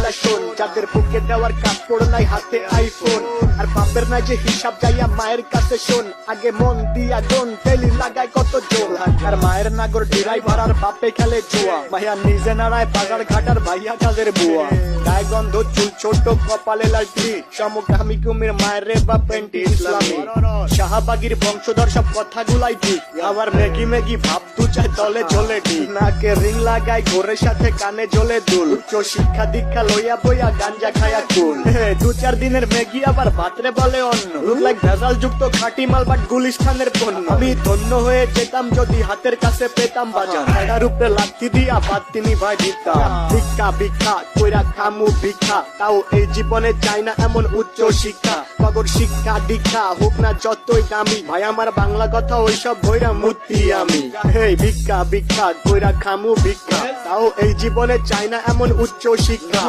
গুলা শোন, যাদের বুকে দেওয়ার কাপড় নাই হাতে আইফোন, আর বাপের নাই যে হিসাব যাইয়া মায়ের কাছে শোন, আগে মন দিয়া দোন ডেলি লাগায় কত জোর, আর মায়ের নাগর ড্রাইভার আর বাপে খেলে জুয়া, ভাইয়া নিজে নাড়ায় বাজার ঘাটার ভাইয়া কাজের বুয়া, গায়ে গন্ধ চুল ছোট কপালে লালটি, সমকামী কুমির মায়ের রে বা পেন্টি ইসলামী, শাহবাগীর বংশধর সব কথাগুলাই ঠিক, আবার ম্যাগি ম্যাগি ভাব তু চাই তলে চলে ঠিক, নাকে রিং লাগাই ঘোরের সাথে কানে জ্বলে দুল, উচ্চ শিক্ষা দীক্ষা লইয়া বইয়া গাঞ্জা খায়া কুল, 2-4 দিনের ম্যাগি আবার ভাতরে বলে অন্য, লুক লাইক ভেজাল যুক্ত খাঁটি মাল বাট গুলিস্তানের পণ্য, আমি ধন্য হয়ে যেতাম যদি হাতের কাছে পেতাম বাজার, এটার উপরে লাঠি দিয়া বাদ তিনি ভাই দিতাম, ভিক্ষা ভিক্ষা কইরা খামু ভিক্ষা, তাও এই জীবনে চাই না এমন উচ্চ শিক্ষা, কগর শিক্ষা দীক্ষা হোক না যতই দামি, ভাই আমার বাংলা কথা ওইসব বইরা মূর্তি আমি, হেই ভিক্ষা ভিক্ষা কইরা খামু ভিক্ষা, তাও এই জীবনে চাই না এমন উচ্চ শিক্ষা।